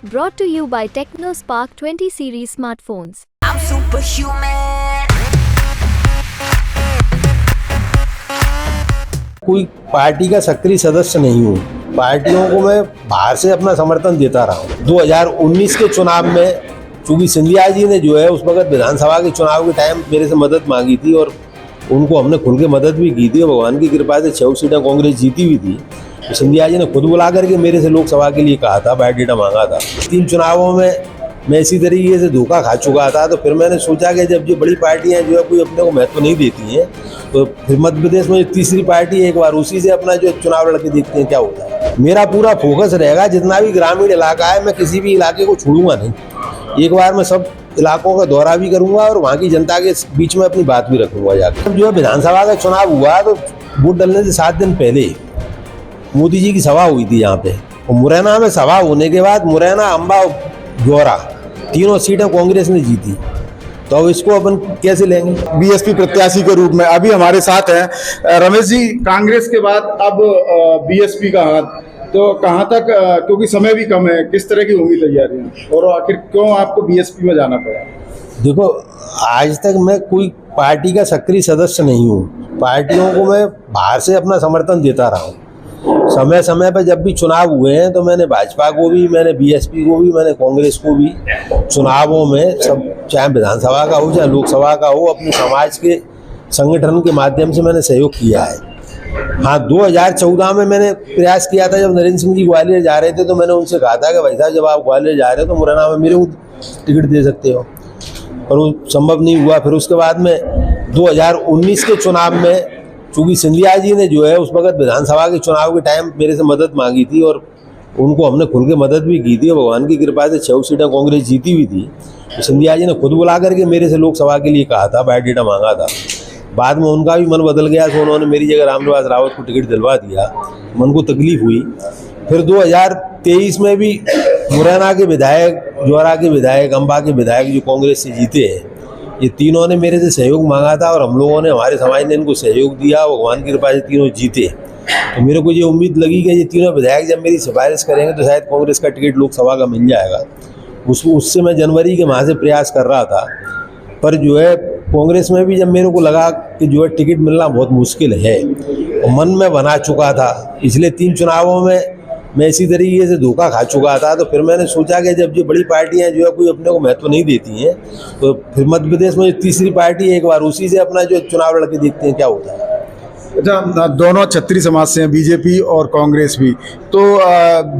Brought to you by TechnoSpark 20 series smartphones. I'm superhuman. कोई party का सक्रिय सदस्य नहीं हूँ। पार्टियों को मैं बाहर से अपना समर्थन देता रहा हूँ। 2019 के चुनाव में चूंकि सिंधिया जी ने जो है उस वक्त विधानसभा के चुनाव के टाइम मेरे से मदद मांगी थी और उनको हमने खुल के मदद भी की थी और भगवान की कृपा से 6 सीटें कांग्रेस जीती हुई थी। तो सिंधिया जी ने खुद बुला करके मेरे से लोकसभा के लिए कहा था, बायोडेटा मांगा था। 3 चुनावों में मैं इसी तरीके से धोखा खा चुका था। तो फिर मैंने सोचा कि जब जो बड़ी पार्टियां जो है कोई अपने को महत्व नहीं देती हैं, तो फिर मध्य प्रदेश में जो तीसरी पार्टी है, एक बार उसी से अपना जो चुनाव लड़के देखते हैं क्या होता है। मेरा पूरा फोकस रहेगा, जितना भी ग्रामीण इलाका है मैं किसी भी इलाके को छोड़ूंगा नहीं। एक बार मैं सब इलाकों का दौरा भी करूंगा और वहाँ की जनता के बीच में अपनी बात भी रखूंगा जाकर। जो है विधानसभा का चुनाव हुआ तो वोट डालने से 7 दिन पहले मोदी जी की सभा हुई थी यहाँ पे। और मुरैना में सभा होने के बाद मुरैना, अम्बा, गौरा तीनों सीटें कांग्रेस ने जीती। तो अब इसको अपन कैसे लेंगे? बीएसपी प्रत्याशी के रूप में अभी हमारे साथ हैं रमेश जी। कांग्रेस के बाद अब बीएसपी का हाथ, तो कहाँ तक, क्योंकि समय भी कम है, किस तरह की होंगी तैयारियां और आखिर क्यों आपको बीएसपी में जाना पड़ा? देखो, आज तक मैं कोई पार्टी का सक्रिय सदस्य नहीं हूँ। पार्टियों को मैं बाहर से अपना समर्थन देता रहा हूँ। समय समय पर जब भी चुनाव हुए हैं तो मैंने भाजपा को भी, मैंने बीएसपी को भी, मैंने कांग्रेस को भी चुनावों में सब, चाहे विधानसभा का हो चाहे लोकसभा का हो, अपने समाज के संगठन के माध्यम से मैंने सहयोग किया है। हाँ, 2014 में मैंने प्रयास किया था, जब नरेंद्र सिंह जी ग्वालियर जा रहे थे तो मैंने उनसे कहा था कि भाई साहब, जब आप ग्वालियर जा रहे हो तो मुरैना में मेरे को टिकट दे सकते हो, पर वो संभव नहीं हुआ। फिर उसके बाद में 2019 के चुनाव में चूंकि सिंधिया जी ने जो है उस वक्त विधानसभा के चुनाव के टाइम मेरे से मदद मांगी थी और उनको हमने खुल के मदद भी की थी और भगवान की कृपा से 6 सीटें कांग्रेस जीती हुई थी। तो सिंधिया जी ने खुद बुला करके मेरे से लोकसभा के लिए कहा था, बायोडेटा मांगा था। बाद में उनका भी मन बदल गया तो उन्होंने मेरी जगह रामनिवास रावत को टिकट दिलवा दिया। मन को तकलीफ हुई। फिर 2023 में भी मुरैना के विधायक, ज्वारा के विधायक, अम्बा के विधायक जो कांग्रेस से जीते हैं, ये तीनों ने मेरे से सहयोग मांगा था और हम लोगों ने, हमारे समाज ने इनको सहयोग दिया। भगवान की कृपा से तीनों जीते। तो मेरे को ये उम्मीद लगी कि ये तीनों विधायक जब मेरी सिफारिश करेंगे तो शायद कांग्रेस का टिकट लोकसभा का मिल जाएगा। उससे मैं जनवरी के माह से प्रयास कर रहा था। पर जो है कांग्रेस में भी जब मेरे को लगा कि जो है टिकट मिलना बहुत मुश्किल है, और मन में बना चुका था, इसलिए 3 चुनावों में मैं इसी तरीके से धोखा खा चुका था। तो फिर मैंने सोचा कि जब जो बड़ी पार्टियां जो है कोई अपने को महत्व नहीं देती हैं, तो फिर मध्य प्रदेश में जो तीसरी पार्टी है, एक बार उसी से अपना जो चुनाव लड़के देखते हैं क्या होता है। अच्छा, दोनों क्षत्रिय समाज से हैं, बीजेपी और कांग्रेस भी। तो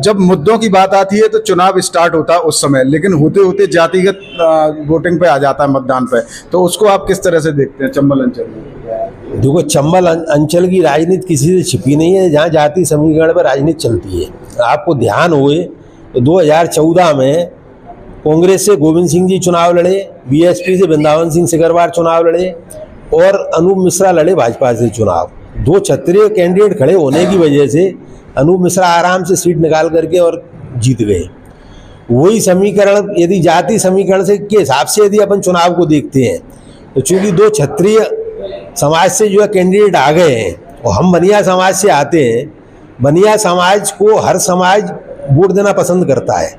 जब मुद्दों की बात आती है तो चुनाव स्टार्ट होता है उस समय, लेकिन होते होते जातिगत वोटिंग पे आ जाता है, मतदान पे। तो उसको आप किस तरह से देखते हैं चंबल अंचल में? देखो, चंबल अंचल की राजनीति किसी से छिपी नहीं है, जहाँ जाति समीकरण पर राजनीति चलती है। आपको ध्यान हुए तो 2014 में कांग्रेस से गोविंद सिंह जी चुनाव लड़े, बीएसपी से वृंदावन सिंह सिकरवार चुनाव लड़े और अनूप मिश्रा लड़े भाजपा से चुनाव। 2 क्षत्रिय कैंडिडेट खड़े होने की वजह से अनूप मिश्रा आराम से सीट निकाल करके और जीत गए। वही समीकरण यदि जाति समीकरण से के हिसाब से यदि अपन चुनाव को देखते हैं तो चूंकि 2 क्षत्रिय समाज से जो है कैंडिडेट आ गए हैं और हम बनिया समाज से आते हैं, बनिया समाज को हर समाज वोट देना पसंद करता है।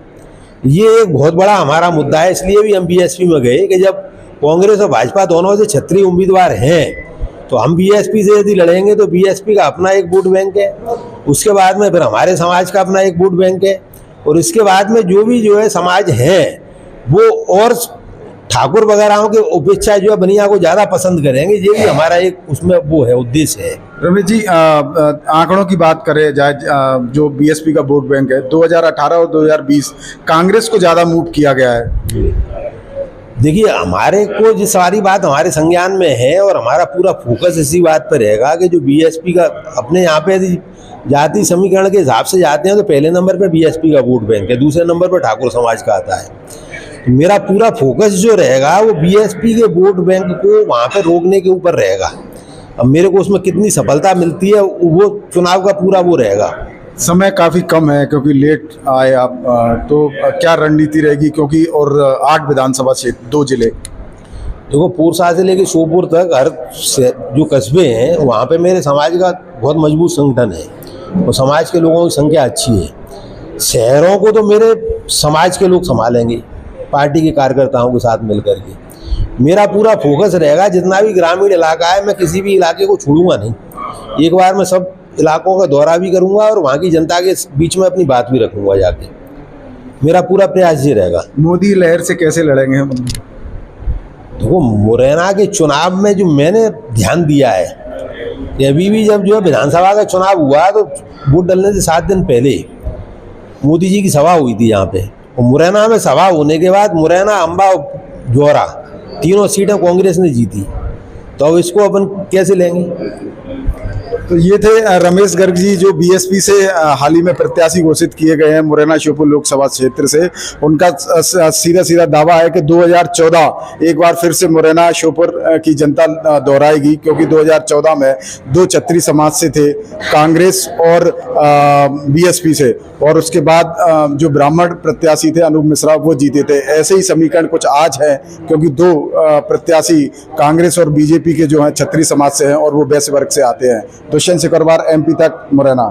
ये एक बहुत बड़ा हमारा मुद्दा है। इसलिए भी हम बीएसपी में गए कि जब कांग्रेस और भाजपा दोनों से क्षत्रिय उम्मीदवार हैं तो हम बीएसपी से यदि लड़ेंगे तो बीएसपी का अपना एक वोट बैंक है, उसके बाद में फिर हमारे समाज का अपना एक वोट बैंक है, और इसके बाद में जो है समाज है वो और ठाकुर वगैरह की उपेक्षा जो है बनिया को ज़्यादा पसंद करेंगे। ये भी हमारा एक उसमें वो है, उद्देश्य है। रमेश जी, आंकड़ों की बात करें जाए, जो बीएसपी का वोट बैंक है, 2018 और 2020 कांग्रेस को ज़्यादा मूव किया गया है। देखिए, हमारे को जो सारी बात हमारे संज्ञान में है और हमारा पूरा फोकस इसी बात पर रहेगा कि जो बीएसपी का अपने यहाँ पे यदि जाति समीकरण के हिसाब से जाते हैं तो पहले नंबर पे बीएसपी का वोट बैंक है, दूसरे नंबर पर ठाकुर समाज का आता है। मेरा पूरा फोकस जो रहेगा वो बीएसपी के वोट बैंक को वहाँ पे रोकने के ऊपर रहेगा। अब मेरे को उसमें कितनी सफलता मिलती है वो चुनाव का पूरा वो रहेगा। समय काफ़ी कम है क्योंकि लेट आए आप, तो क्या रणनीति रहेगी? क्योंकि और 8 विधानसभा क्षेत्र, 2 जिले। देखो, पूर्सा से लेकर श्योपुर तक हर जो कस्बे हैं वहाँ पे मेरे समाज का बहुत मजबूत संगठन है और समाज के लोगों की संख्या अच्छी है। शहरों को तो मेरे समाज के लोग संभालेंगे, पार्टी के कार्यकर्ताओं के साथ मिलकर के। मेरा पूरा फोकस रहेगा, जितना भी ग्रामीण इलाका है मैं किसी भी इलाके को छोड़ूंगा नहीं। एक बार मैं सब इलाकों का दौरा भी करूंगा और वहाँ की जनता के बीच में अपनी बात भी रखूंगा जाके। मेरा पूरा प्रयास ये रहेगा। मोदी लहर से कैसे लड़ेंगे हम? देखो, मुरैना के चुनाव में जो मैंने ध्यान दिया है कि अभी भी जब जो है विधानसभा का चुनाव हुआ तो वोट डालने से 7 दिन पहले मोदी जी की सभा हुई थी यहाँ पे। और मुरैना में सभा होने के बाद मुरैना, अंबा, जौरा तीनों सीटें कांग्रेस ने जीती। तो अब इसको अपन कैसे लेंगे? तो ये थे रमेश गर्ग जी, जो बीएसपी से हाल ही में प्रत्याशी घोषित किए गए हैं मुरैना श्योपुर लोकसभा क्षेत्र से। उनका सीधा सीधा दावा है कि 2014 एक बार फिर से मुरैना श्योपुर की जनता दोहराएगी, क्योंकि 2014 में 2 क्षत्रिय समाज से थे, कांग्रेस और बीएसपी से, और उसके बाद जो ब्राह्मण प्रत्याशी थे अनूप मिश्रा, वो जीते थे। ऐसे ही समीकरण कुछ आज है, क्योंकि 2 प्रत्याशी कांग्रेस और बीजेपी के जो हैं क्षत्रिय समाज से हैं और वो वैश्य वर्ग से आते हैं। दुष्यंत सिकरवार, MP तक, मुरैना।